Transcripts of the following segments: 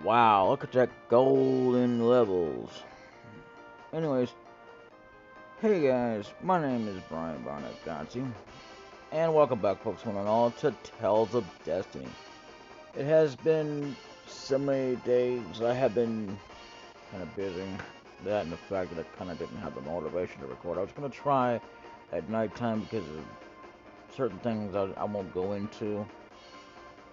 Wow, look at that golden levels. Anyways, hey guys, my name is Brian Bonnet, and welcome back, folks, one and all, to Tales of Destiny. It has been so many days. I have been kind of busy. That and the fact that I kind of didn't have the motivation to record. I was going to try at nighttime because of certain things I won't go into.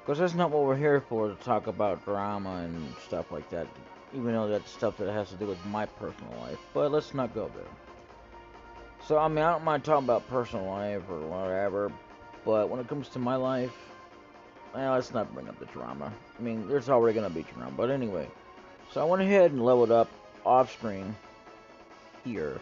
Because that's not what we're here for, to talk about drama and stuff like that. Even though that's stuff that has to do with my personal life. But let's not go there. So, I mean, I don't mind talking about personal life or whatever. But when it comes to my life, well, let's not bring up the drama. I mean, there's already going to be drama. But anyway. So I went ahead and leveled up off screen here.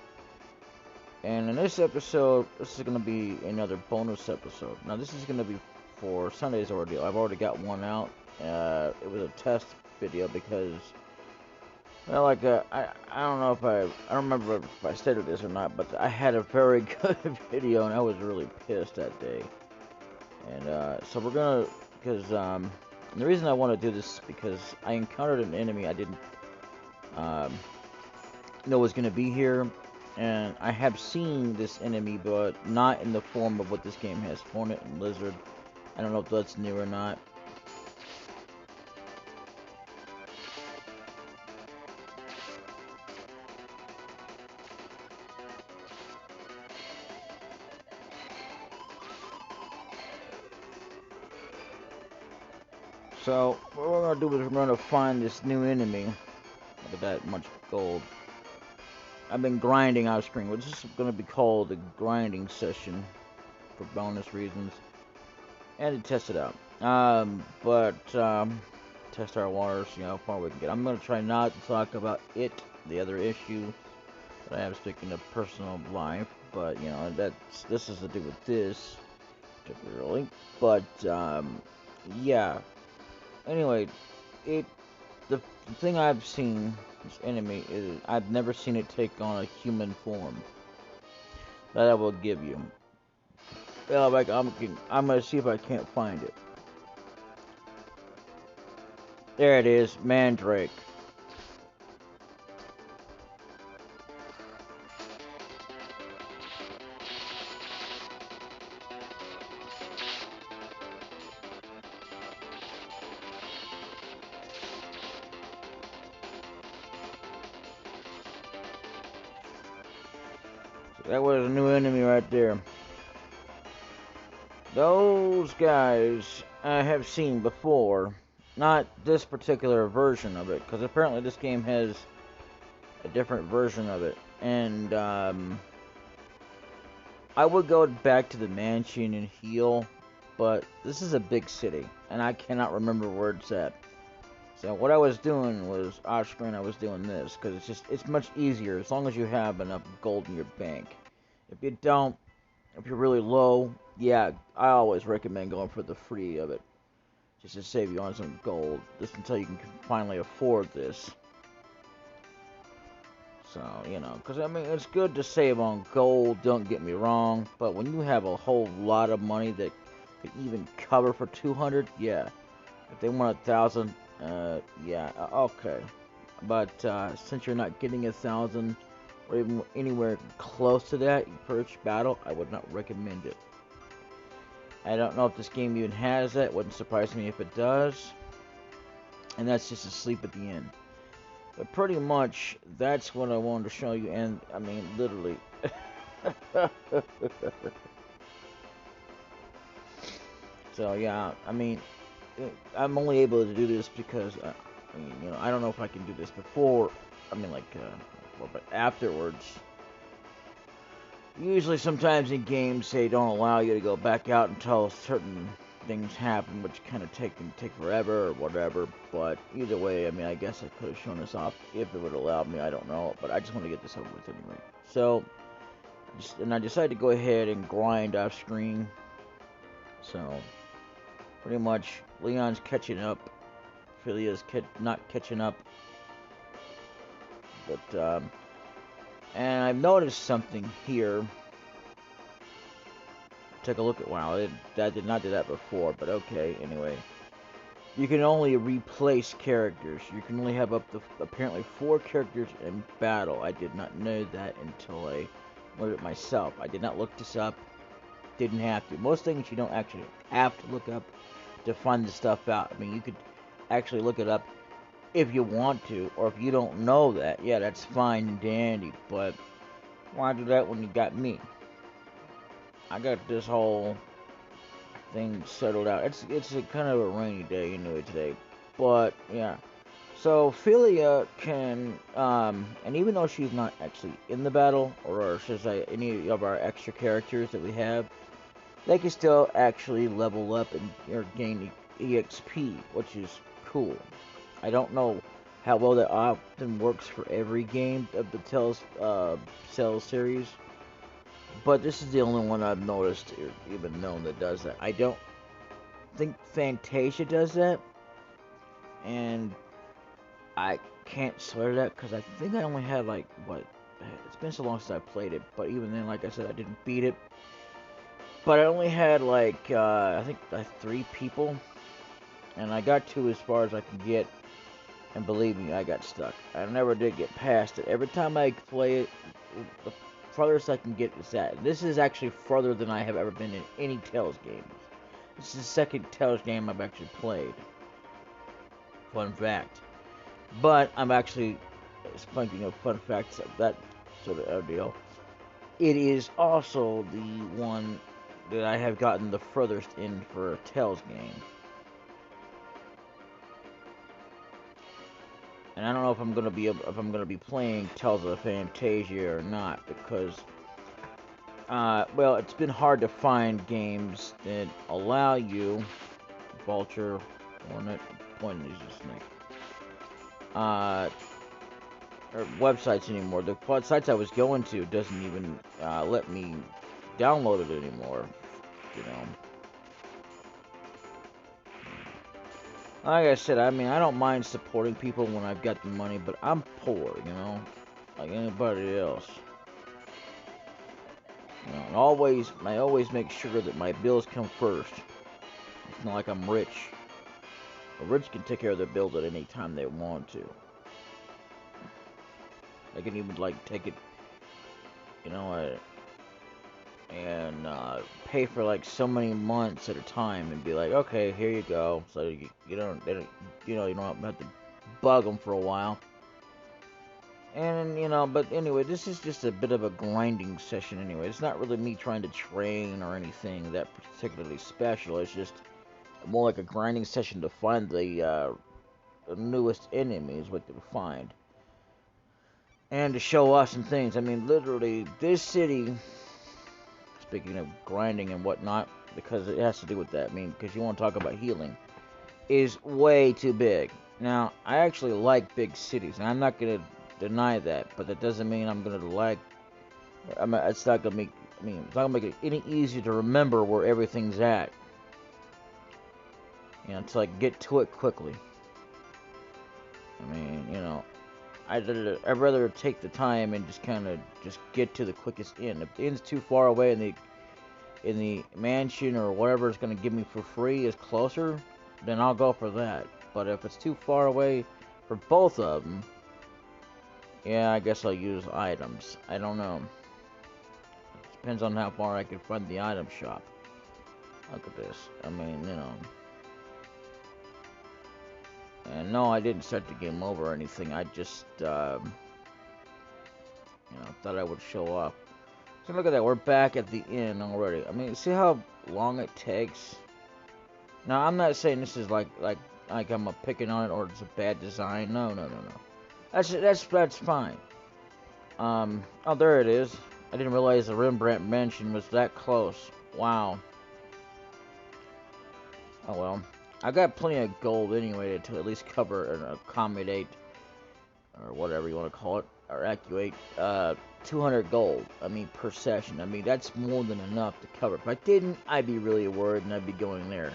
And in this episode, this is going to be another bonus episode. Now, this is going to be for Sunday's ordeal. I've already got one out. It was a test video because, well, I don't know if I don't remember if I stated this or not, but I had a very good video and I was really pissed that day. And so we're gonna, because the reason I want to do this is because I encountered an enemy I didn't know was gonna be here. And I have seen this enemy, but not in the form of what this game has, Hornet and Lizard. I don't know if that's new or not. So, what we're gonna do is we're gonna find this new enemy. Look at that much gold. I've been grinding off screen, which is gonna be called a grinding session for bonus reasons. And to test it out. Test our waters, you know, how far we can get. I'm gonna try not to talk about it, the other issue that I have sticking to personal life, but you know, this is to do with this particularly. But yeah. Anyway, it the thing I've seen this enemy is I've never seen it take on a human form. That I will give you. Well, like I'm gonna see if I can't find it. There it is, Mandrake. So that was a new enemy right there. Those guys I have seen before. Not this particular version of it, because apparently this game has a different version of it. And I would go back to the mansion and heal, but this is a big city, and I cannot remember where it's at. So what I was doing was off screen. I was doing this because it's much easier as long as you have enough gold in your bank. If you don't, if you're really low, yeah, I always recommend going for the free of it, just to save you on some gold, just until you can finally afford this. So, you know, because I mean, it's good to save on gold, don't get me wrong, but when you have a whole lot of money that could even cover for 200, yeah. If they want 1,000, yeah, okay. But since you're not getting 1,000 or even anywhere close to that per each battle, I would not recommend it. I don't know if this game even has that. Wouldn't surprise me if it does. And that's just a sleep at the end. But pretty much, that's what I wanted to show you. And, I mean, literally. So, yeah, I mean, I'm only able to do this because, I mean, you know, I don't know if I can do this before. I mean, like, before, but afterwards. Usually, sometimes in games, they don't allow you to go back out until certain things happen, which kind of take forever or whatever. But either way, I mean, I guess I could have shown this off if it would have allowed me. I don't know, but I just want to get this over with anyway. So, I decided to go ahead and grind off screen. So, pretty much, Leon's catching up. Philia's not catching up. But and I've noticed something here. Take a look at, wow, I did not do that before, but okay, anyway. you can only replace characters. You can only have up to apparently 4 characters in battle. I did not know that until I learned it myself. I did not look this up. Didn't have to. Most things you don't actually have to look up to find the stuff out. I mean, you could actually look it up if you want to, or if you don't know that. Yeah, that's fine and dandy. But why do that when you got me? I got this whole thing settled out. It's a kind of a rainy day anyway today, but yeah. So Philia can, and even though she's not actually in the battle, or should I say any of our extra characters that we have, they can still actually level up and or gain EXP, which is cool. I don't know how well that often works for every game of the Tales series, but this is the only one I've noticed or even known that does that. I don't think Fantasia does that, and I can't swear to that because I think I only had like what. It's been so long since I played it, but even then, like I said, I didn't beat it. But I only had like I think 3 people, and I got to as far as I could get. And believe me, I got stuck. I never did get past it. Every time I play it, the farthest I can get is that. This is actually further than I have ever been in any Tales game. This is the second Tales game I've actually played. Fun fact. But I'm actually, speaking of fun facts of that sort of deal, it is also the one that I have gotten the furthest in for a Tales game. And I don't know if I'm gonna be playing Tales of Fantasia or not because, well, it's been hard to find games that allow you, Vulture, Hornet, pointing is a snake, or websites anymore. The sites I was going to doesn't even let me download it anymore. You know. Like I said, I mean, I don't mind supporting people when I've got the money, but I'm poor, you know, like anybody else. You know, and I always make sure that my bills come first. It's not like I'm rich. The rich can take care of their bills at any time they want to. They can even like take it, you know, and pay for like so many months at a time and be like, okay, here you go. So you don't you know, you don't have to bug them for a while. And you know, but anyway, this is just a bit of a grinding session anyway. It's not really me trying to train or anything that particularly special. It's just more like a grinding session to find the newest enemies, what to find. And to show us some things. I mean, literally, this city, speaking of grinding and whatnot, because it has to do with that, I mean, because you want to talk about healing, is way too big. Now, I actually like big cities, and I'm not going to deny that, but that doesn't mean I'm going to like, I mean, it's not going to make, I mean, it's not going to make it any easier to remember where everything's at. You know, to like get to it quickly. I mean, you know, I'd rather take the time and just kind of just get to the quickest end. If the end's too far away and the mansion or whatever is going to give me for free is closer, then I'll go for that. But if it's too far away for both of them, yeah, I guess I'll use items. I don't know. It depends on how far I can find the item shop. Look at this. I mean, you know. And no, I didn't start the game over or anything. I just, you know, thought I would show off. So look at that. We're back at the inn already. I mean, see how long it takes? Now, I'm not saying this is like I'm picking on it or it's a bad design. No. That's fine. Oh, there it is. I didn't realize the Rembrandt Mansion was that close. Wow. Oh well. I got plenty of gold anyway to at least cover and accommodate, or whatever you want to call it, or activate 200 gold. I mean, per session. I mean, that's more than enough to cover. If I didn't, I'd be really worried and I'd be going there.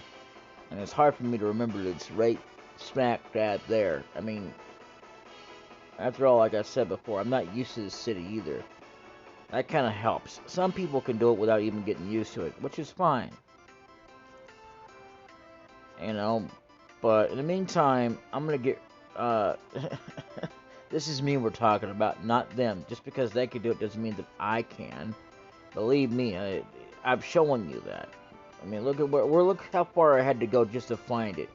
And it's hard for me to remember that it's right smack dab there. I mean, after all, like I said before, I'm not used to the city either. That kind of helps. Some people can do it without even getting used to it, which is fine. You know, But in the meantime, I'm gonna get. This is me we're talking about, not them. Just because they can do it doesn't mean that I can. Believe me, I'm showing you that. I mean, look at look how far I had to go just to find it.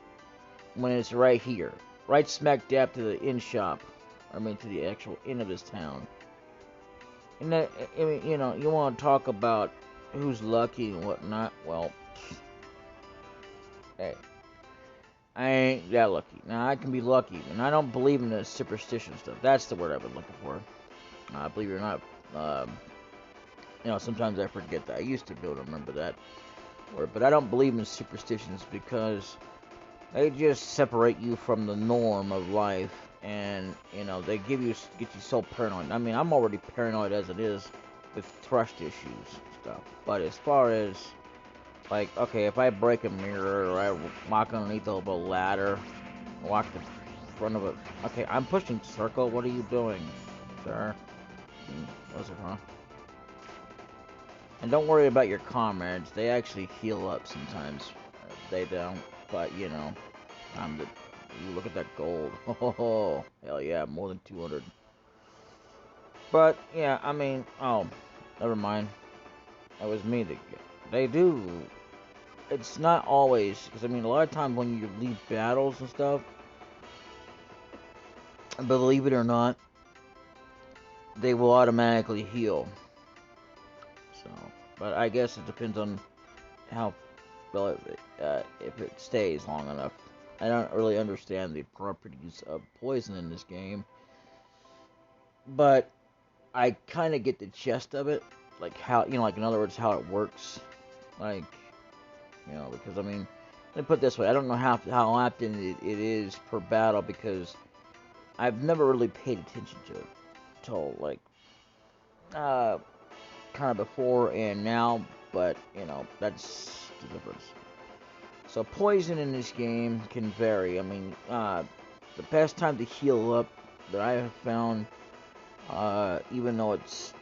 When it's right here, right smack dab to the inn shop. I mean, to the actual inn of this town. And that, I mean, you want to talk about who's lucky and whatnot. Well, hey, I ain't that lucky. Now I can be lucky, and I don't believe in the superstition stuff. That's the word I've been looking for. Believe it or not, sometimes I forget that. I used to be able to remember that word, but I don't believe in superstitions because they just separate you from the norm of life, and they get you so paranoid. I mean, I'm already paranoid as it is with trust issues and stuff. But as far as like, okay, if I break a mirror or I walk underneath a ladder, walk in front of it. Okay, I'm pushing circle. What are you doing, sir? Was it, huh? And don't worry about your comrades. They actually heal up sometimes. They don't, but I'm the. You look at that gold. Oh, hell yeah, more than 200. But yeah, I mean, oh, never mind. That was me that they do. It's not always because I mean a lot of times when you leave battles and stuff, believe it or not, they will automatically heal. So, but I guess it depends on how well if it stays long enough. I don't really understand the properties of poison in this game, but I kind of get the gist of it, like how like in other words, how it works, like because I mean, let me put it this way: I don't know how often it is per battle because I've never really paid attention to it till like kind of before and now, but that's the difference. So poison in this game can vary. I mean, the best time to heal up that I have found, even though it's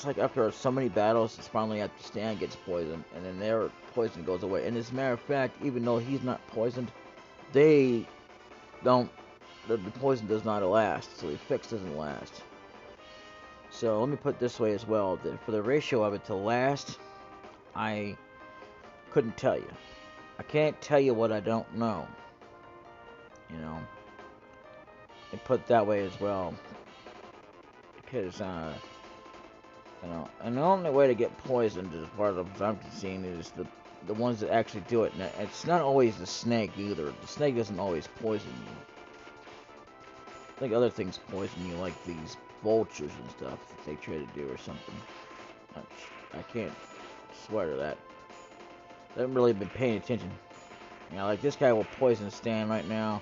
like after so many battles, it's finally after Stan gets poisoned, and then their poison goes away. And as a matter of fact, even though he's not poisoned, they don't. The poison does not last, so the effects doesn't last. So let me put it this way as well: that for the ratio of it to last, I couldn't tell you. I can't tell you what I don't know. And put it that way as well, because and the only way to get poisoned, as far as I'm seeing, is the ones that actually do it. And it's not always the snake either. The snake doesn't always poison you. I think other things poison you, like these vultures and stuff that they try to do or something. I can't swear to that. I haven't really been paying attention. Like this guy will poison Stan right now.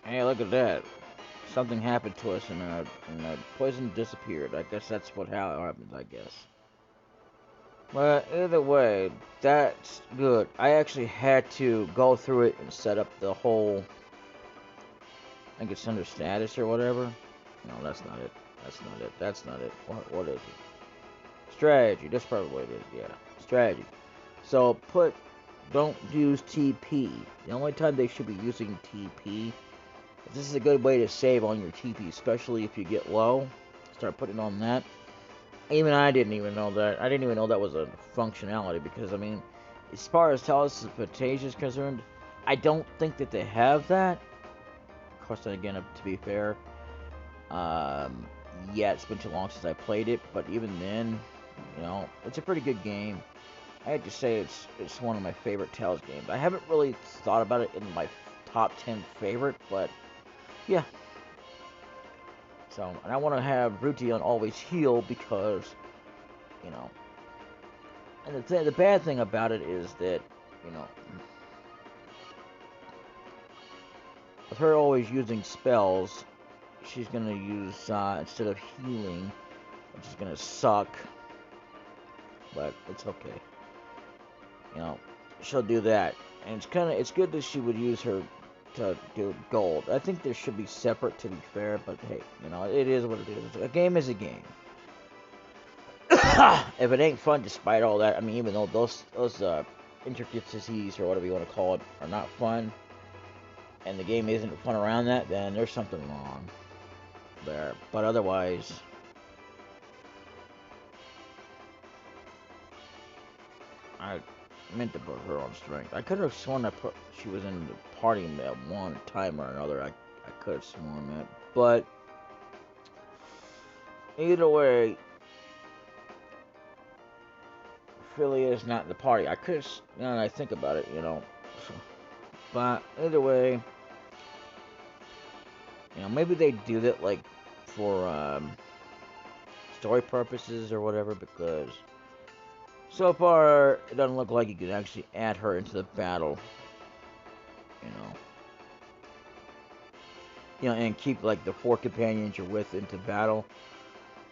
Hey, look at that. Something happened to us and the poison disappeared. I guess that's how it happens, I guess. But either way, that's good. I actually had to go through it and set up the whole, I think it's under status or whatever. No, that's not it. That's not it. That's not it. What is it? Strategy. That's probably what it is. Yeah. Strategy. So don't use TP. The only time they should be using TP. This is a good way to save on your TP, especially if you get low. Start putting on that. Even I didn't even know that. I didn't even know that was a functionality because, I mean, as far as teleportation is concerned, I don't think that they have that. Of course, then again, to be fair, yeah, it's been too long since I played it, but even then, it's a pretty good game. I had to say it's one of my favorite Tales games. I haven't really thought about it in my top 10 favorite, but yeah. So, and I want to have Rution always heal because, and the bad thing about it is that, with her always using spells, she's going to use, instead of healing, which is going to suck, but it's okay. She'll do that. And it's good that she would use her to do gold. I think there should be separate, to be fair, but hey, you know, it is what it is. A game is a game. If it ain't fun, despite all that, I mean, even though those intricacies or whatever you want to call it are not fun, and the game isn't fun around that, then there's something wrong there. But otherwise, I meant to put her on strength. I could have sworn she was in the party at one time or another. I could have sworn that, but either way, Philly is not in the party. I could, now that I think about it, you know. But either way, you know, maybe they do that like for story purposes or whatever, because so far it doesn't look like you can actually add her into the battle. And keep like the 4 companions you're with into battle,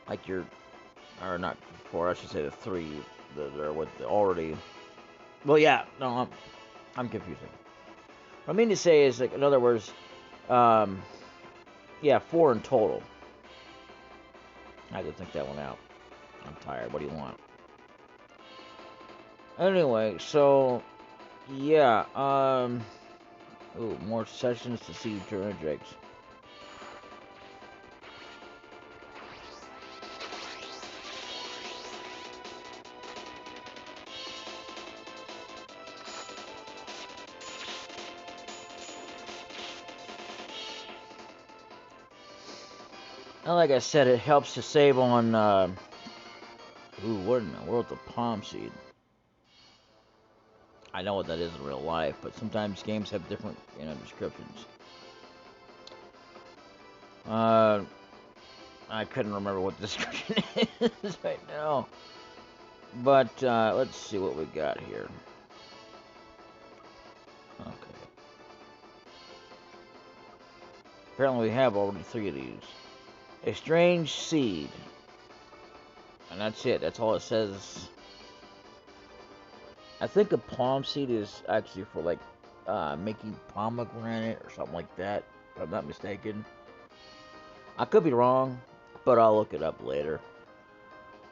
like or not 4, I should say the 3 that are with already. Well, yeah, no, I'm confusing. What I mean to say is, like, in other words, yeah, 4 in total. I had to think that one out. I'm tired. What do you want? Anyway, so yeah, ooh, more sessions to see during Drake's. And like I said, it helps to save on, ooh, what in the world's a palm seed? I know what that is in real life, but sometimes games have different, descriptions. I couldn't remember what the description is right now. But, let's see what we got here. Okay. Apparently we have already 3 of these. A strange seed. And that's it. That's all it says. I think a palm seed is actually for, like, making pomegranate or something like that, if I'm not mistaken. I could be wrong, but I'll look it up later.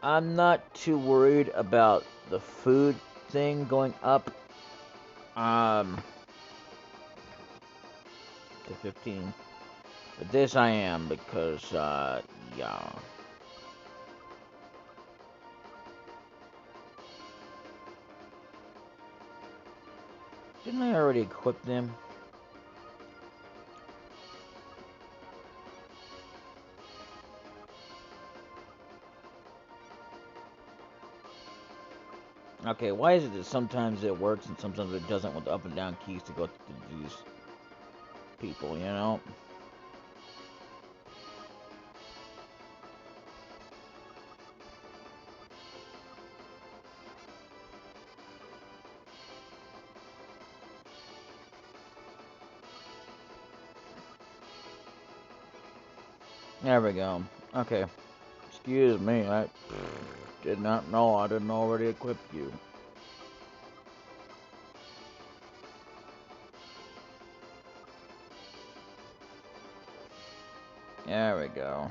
I'm not too worried about the food thing going up to 15. But this I am, because, yeah. Didn't I already equip them? Okay, why is it that sometimes it works and sometimes it doesn't with the up and down keys to go to these people, you know? There we go. Okay. Excuse me, I did not know I didn't already equip you. There we go.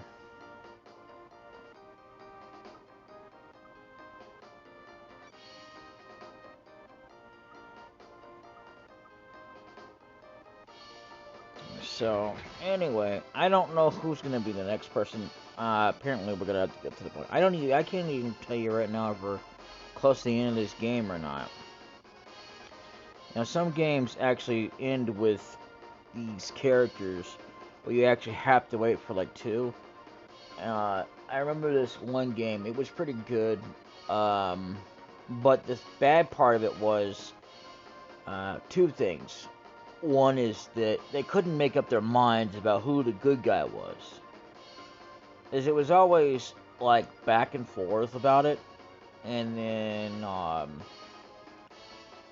So, anyway, I don't know who's gonna be the next person. Apparently we're gonna have to get to the point. I can't even tell you right now if we're close to the end of this game or not. Now, some games actually end with these characters, but you actually have to wait for like 2. I remember this one game. It was pretty good, but the bad part of it was 2 things. One is that they couldn't make up their minds about who the good guy was. As it was always like back and forth about it. And then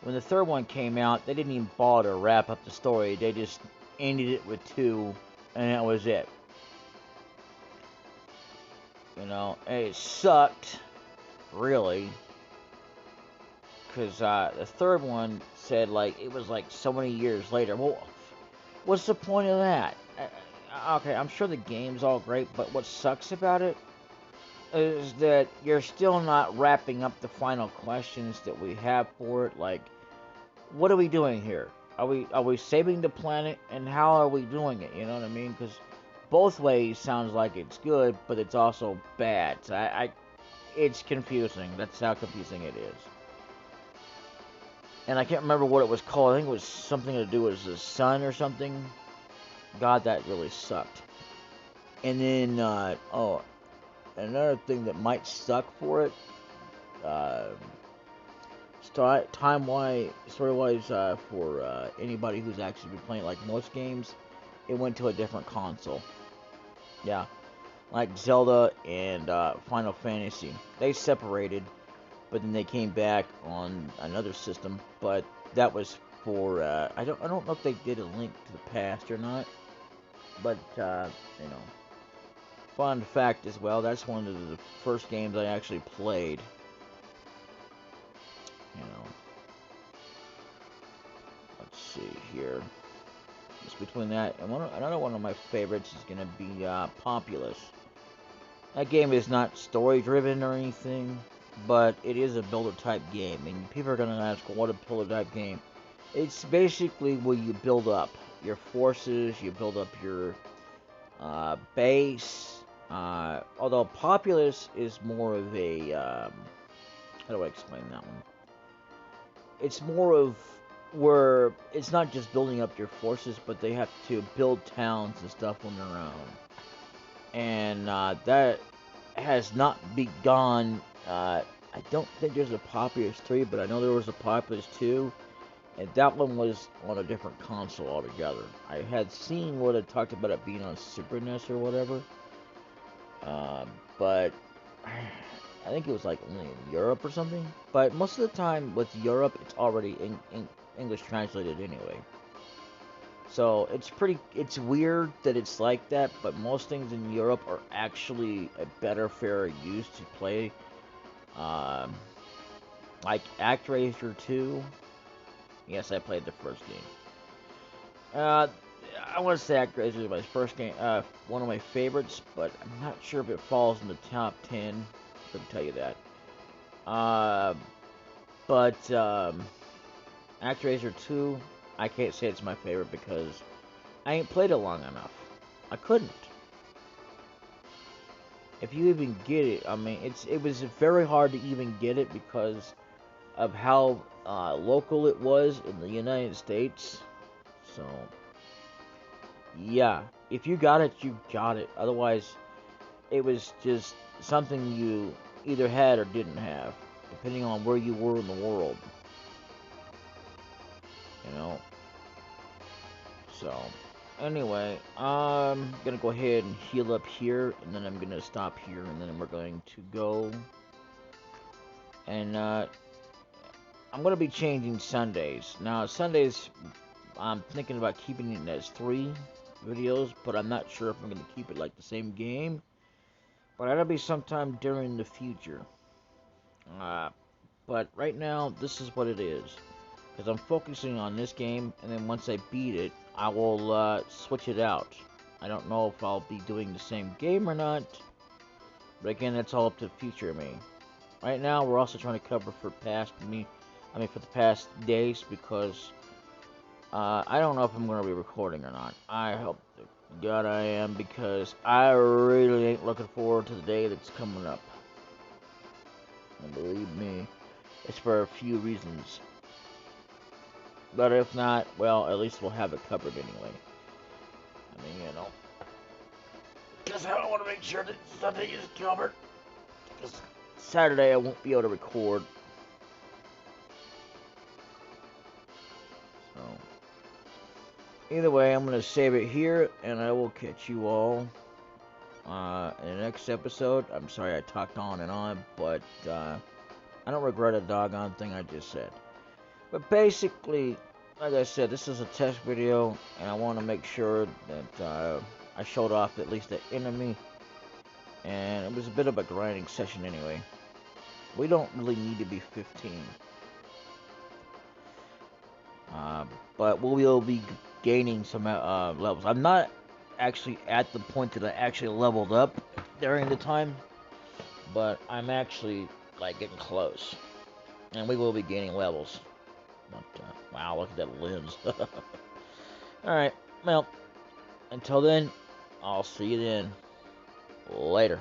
when the 3rd one came out, they didn't even bother to wrap up the story. They just ended it with 2, and that was it. You know, and it sucked, really. Because the 3rd one said, like, it was like so many years later. Well, What's the point of that? Okay, I'm sure the game's all great, but what sucks about it is that you're still not wrapping up the final questions that we have for it. Like, what are we doing here? Are we saving the planet, and how are we doing it? You know what I mean? Because both ways sounds like it's good, but it's also bad. So it's confusing. That's how confusing it is. And I can't remember what it was called. I think it was something to do with the sun or something. God, that really sucked. And then, another thing that might suck for it, uh, time-wise, story-wise, for anybody who's actually been playing, like most games, it went to a different console. Yeah, like Zelda and Final Fantasy. They separated, but then they came back on another system. But that was for I don't know if they did a Link to the Past or not. But you know, fun fact as well. That's one of the first games I actually played. You know, let's see here. Just between that and another one of my favorites is gonna be Populous. That game is not story driven or anything, but it is a builder type game. And people are gonna ask, what a builder type game? It's basically where you build up your forces, you build up your base. Although Populous is more of a how do I explain that one? It's more of where it's not just building up your forces, but they have to build towns and stuff on their own. And that has not begun. I don't think there's a Populous 3, but I know there was a Populous 2, and that one was on a different console altogether. I had seen where they talked about it being on Super NES or whatever, but I think it was like only in Europe or something. But most of the time with Europe, it's already in English translated anyway. So it's weird that it's like that, but most things in Europe are actually a better, fairer use to play. Um, like ActRaiser 2. Yes, I played the first game. I want to say ActRaiser is my first game, one of my favorites, but I'm not sure if it falls in the top 10. I can tell you that. But ActRaiser 2, I can't say it's my favorite because I ain't played it long enough. I couldn't. If you even get it, I mean, it was very hard to even get it because of how local it was in the United States. So, yeah, if you got it, you got it. Otherwise, it was just something you either had or didn't have, depending on where you were in the world. You know? So, anyway, I'm gonna go ahead and heal up here, and then I'm gonna stop here, and then we're going to go. And, I'm gonna be changing Sundays. Now, Sundays, I'm thinking about keeping it as 3 videos, but I'm not sure if I'm gonna keep it like the same game. But that'll be sometime during the future. But right now, this is what it is. Because I'm focusing on this game, and then once I beat it, I will switch it out. I don't know if I'll be doing the same game or not. But again, that's all up to the future of me. Right now, we're also trying to cover for for the past days, because I don't know if I'm going to be recording or not. I hope to God I am, because I really ain't looking forward to the day that's coming up. And believe me, it's for a few reasons. But if not, well, at least we'll have it covered anyway. I mean, you know. Because I want to make sure that Sunday is covered. Because Saturday I won't be able to record. So, either way, I'm going to save it here, and I will catch you all in the next episode. I'm sorry I talked on, but I don't regret a doggone thing I just said. But basically, like I said, this is a test video, and I want to make sure that I showed off at least the enemy. And it was a bit of a grinding session anyway. We don't really need to be 15. But we will be gaining some levels. I'm not actually at the point that I actually leveled up during the time, but I'm actually like getting close, and we will be gaining levels. But, wow, look at that lens. Alright, well, until then, I'll see you then. Later.